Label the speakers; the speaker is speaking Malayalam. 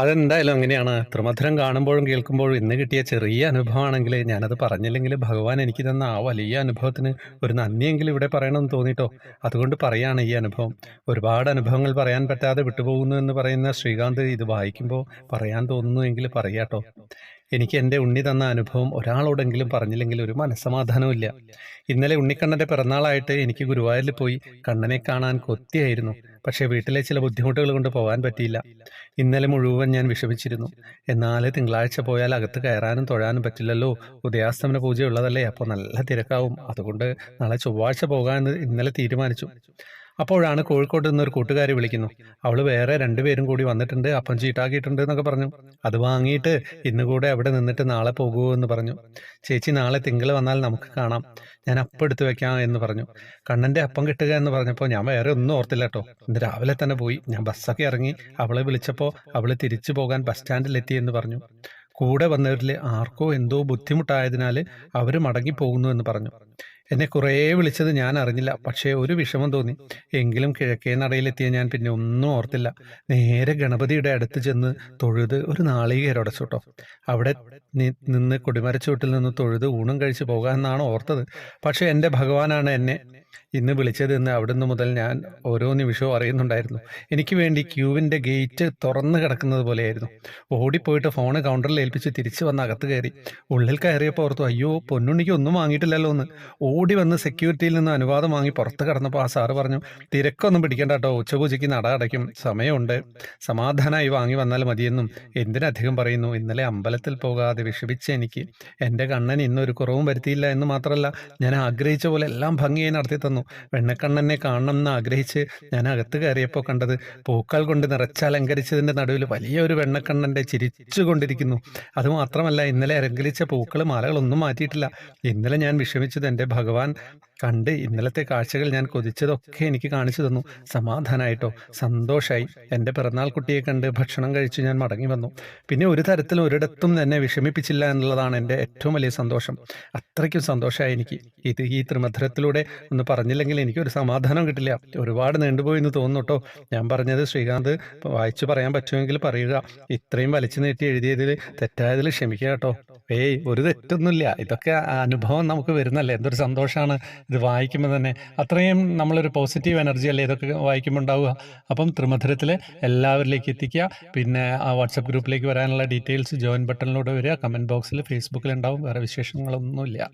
Speaker 1: അതെന്തായാലും അങ്ങനെയാണ്. ത്രിമധുരം കാണുമ്പോഴും കേൾക്കുമ്പോഴും ഇന്ന് കിട്ടിയ ചെറിയ അനുഭവമാണെങ്കില് ഞാനത് പറഞ്ഞില്ലെങ്കില് ഭഗവാൻ എനിക്ക് തന്ന ആ വലിയ അനുഭവത്തിന് ഒരു നന്ദിയെങ്കിലും ഇവിടെ പറയണമെന്ന് തോന്നിട്ടോ. അതുകൊണ്ട് പറയാണ് ഈ അനുഭവം. ഒരുപാട് അനുഭവങ്ങൾ പറയാൻ പറ്റാതെ വിട്ടുപോകുന്നു എന്ന് പറയുന്ന ശ്രീകാന്ത് ഇത് വായിക്കുമ്പോൾ പറയാൻ തോന്നുന്നു എങ്കിൽ പറയാട്ടോ. എനിക്ക് എൻ്റെ ഉണ്ണി തന്ന അനുഭവം ഒരാളോടെങ്കിലും പറഞ്ഞില്ലെങ്കിൽ ഒരു മനസ്സമാധാനവും. ഇന്നലെ ഉണ്ണിക്കണ്ണൻ്റെ പിറന്നാളായിട്ട് എനിക്ക് ഗുരുവായൂരിൽ പോയി കണ്ണനെ കാണാൻ കൊതിയായിരുന്നു. പക്ഷേ വീട്ടിലെ ചില ബുദ്ധിമുട്ടുകൾ കൊണ്ട് പോകാൻ പറ്റിയില്ല. ഇന്നലെ മുഴുവൻ ഞാൻ വിഷമിച്ചിരുന്നു. എന്നാൽ തിങ്കളാഴ്ച പോയാൽ അകത്ത് കയറാനും തൊഴാനും പറ്റില്ലല്ലോ. ഉദയാസ്തമന പൂജയുള്ളതല്ലേ, അപ്പോൾ നല്ല തിരക്കാവും. അതുകൊണ്ട് നാളെ ചൊവ്വാഴ്ച പോകാമെന്ന് ഇന്നലെ തീരുമാനിച്ചു. അപ്പോഴാണ് കോഴിക്കോട്ട് നിന്നൊരു കൂട്ടുകാരി വിളിക്കുന്നു. അവൾ വേറെ രണ്ടുപേരും കൂടി വന്നിട്ടുണ്ട്, അപ്പം ചീട്ടാക്കിയിട്ടുണ്ട് എന്നൊക്കെ പറഞ്ഞു. അത് വാങ്ങിയിട്ട് ഇന്ന് കൂടെ അവിടെ നിന്നിട്ട് നാളെ പോകുമോ എന്ന് പറഞ്ഞു. ചേച്ചി നാളെ തിങ്കൾ വന്നാൽ നമുക്ക് കാണാം, ഞാൻ അപ്പം എടുത്ത് വെക്കാം എന്ന് പറഞ്ഞു. കണ്ണൻ്റെ അപ്പം കിട്ടുക എന്ന് പറഞ്ഞപ്പോൾ ഞാൻ വേറെ ഒന്നും ഓർത്തില്ല കേട്ടോ. ഇന്ന് രാവിലെ തന്നെ പോയി. ഞാൻ ബസ്സൊക്കെ ഇറങ്ങി. അവളെ വിളിച്ചപ്പോൾ അവൾ തിരിച്ചു പോകാൻ ബസ് സ്റ്റാൻഡിലെത്തി എന്ന് പറഞ്ഞു. കൂടെ വന്നവരിൽ ആർക്കോ എന്തോ ബുദ്ധിമുട്ടായതിനാൽ അവർ മടങ്ങിപ്പോകുന്നു എന്ന് പറഞ്ഞു. എന്നെ കുറേ വിളിച്ചത് ഞാൻ അറിഞ്ഞില്ല. പക്ഷേ ഒരു വിഷമം തോന്നി. എങ്കിലും കിഴക്കേ നടയിലെത്തിയ ഞാൻ പിന്നെ ഒന്നും ഓർത്തില്ല. നേരെ ഗണപതിയുടെ അടുത്ത് ചെന്ന് തൊഴുത് ഒരു നാളികേരം ഉടച്ചു കേട്ടോ. അവിടെ നിന്ന് കൊടിമരച്ചുവട്ടിൽ നിന്ന് തൊഴുത് ഊണും കഴിച്ച് പോകാമെന്നാണ് ഓർത്തത്. പക്ഷേ എൻ്റെ ഭഗവാനാണ് എന്നെ ഇന്ന് വിളിച്ചതെന്ന് അവിടുന്ന് മുതൽ ഞാൻ ഓരോ നിമിഷവും അറിയുന്നുണ്ടായിരുന്നു. എനിക്ക് വേണ്ടി ക്യൂവിൻ്റെ ഗേറ്റ് തുറന്നു കിടക്കുന്നത് പോലെയായിരുന്നു. ഓടിപ്പോയിട്ട് ഫോണ് കൗണ്ടറിൽ ഏൽപ്പിച്ച് തിരിച്ചു വന്ന് അകത്ത് കയറി. ഉള്ളിൽ കയറിയപ്പോൾ ഓർത്തു, അയ്യോ പൊന്നുണ്ണിക്ക് ഒന്നും വാങ്ങിയിട്ടില്ലല്ലോ എന്ന്. ഓടി വന്ന് സെക്യൂരിറ്റിയിൽ നിന്ന് അനുവാദം വാങ്ങി പുറത്ത് കടന്നപ്പോൾ ആ സാറ് പറഞ്ഞു, തിരക്കൊന്നും പിടിക്കേണ്ട കേട്ടോ, ഉച്ചപൂജയ്ക്ക് നട അടയ്ക്കും, സമയമുണ്ട്, സമാധാനമായി വാങ്ങി വന്നാൽ മതിയെന്നും. എന്തിനധികം പറയുന്നു, ഇന്നലെ അമ്പലത്തിൽ പോകാതെ വിഷമിച്ച എനിക്ക് എൻ്റെ കണ്ണൻ ഇന്നൊരു കുറവും വരുത്തിയില്ല എന്ന് മാത്രമല്ല, ഞാൻ ആഗ്രഹിച്ച പോലെ എല്ലാം ഭംഗിയായി നടത്തി തന്നു. വെണ്ണക്കണ്ണനെ കാണണം എന്ന് ആഗ്രഹിച്ച് ഞാൻ അകത്ത് കയറിയപ്പോൾ കണ്ടത് പൂക്കൾ കൊണ്ട് നിറച്ചലങ്കരിച്ചതിൻ്റെ നടുവിൽ വലിയൊരു വെണ്ണക്കണ്ണൻ്റെ ചിരിച്ചുകൊണ്ടിരിക്കുന്നു. അതുമാത്രമല്ല, ഇന്നലെ അലങ്കരിച്ച പൂക്കൾ മാലകളൊന്നും മാറ്റിയിട്ടില്ല. ഇന്നലെ ഞാൻ വിഷമിച്ചത് എൻ്റെ ഭഗവാൻ കണ്ട് ഇന്നലത്തെ കാഴ്ചകൾ ഞാൻ കൊതിച്ചതൊക്കെ എനിക്ക് കാണിച്ചു തന്നു. സമാധാനമായിട്ടോ, സന്തോഷമായി. എൻ്റെ പിറന്നാൾ കുട്ടിയെ കണ്ട് ഭക്ഷണം കഴിച്ച് ഞാൻ മടങ്ങി വന്നു. പിന്നെ ഒരു തരത്തിലും ഒരിടത്തും എന്നെ വിഷമിപ്പിച്ചില്ല എന്നുള്ളതാണ് എൻ്റെ ഏറ്റവും വലിയ സന്തോഷം. അത്രയ്ക്കും സന്തോഷമായി എനിക്ക്. ഈ ത്രിമധുരത്തിലൂടെ ഒന്ന് പറഞ്ഞില്ലെങ്കിൽ എനിക്കൊരു സമാധാനം കിട്ടില്ല. ഒരുപാട് നീണ്ടുപോയി എന്ന് തോന്നുന്നു കേട്ടോ. ഞാൻ പറഞ്ഞത് ശ്രീകാന്ത് വായിച്ചു പറയാൻ പറ്റുമെങ്കിൽ പറയുക. ഇത്രയും വലിച്ചു നീട്ടി എഴുതിയതിൽ തെറ്റായതിൽ ക്ഷമിക്കുക കേട്ടോ. ഒരു തെറ്റൊന്നുമില്ല. ഇതൊക്കെ അനുഭവം നമുക്ക് വരുന്നല്ലേ, എന്തൊരു സന്തോഷമാണ് ഇത് വായിക്കുമ്പോൾ തന്നെ. അത്രയും നമ്മളൊരു പോസിറ്റീവ് എനർജി അല്ലേ ഇതൊക്കെ വായിക്കുമ്പോൾ ഉണ്ടാവുക. അപ്പം ത്രിമധുരത്തിൽ എല്ലാവരിലേക്ക് എത്തിക്കുക. പിന്നെ ആ വാട്സപ്പ് ഗ്രൂപ്പിലേക്ക് വരാനുള്ള ഡീറ്റെയിൽസ് ജോയിൻ ബട്ടണിലൂടെ വരിക. കമൻറ്റ് ബോക്സിൽ ഫേസ്ബുക്കിൽ ഉണ്ടാവും. വേറെ വിശേഷങ്ങളൊന്നുമില്ല.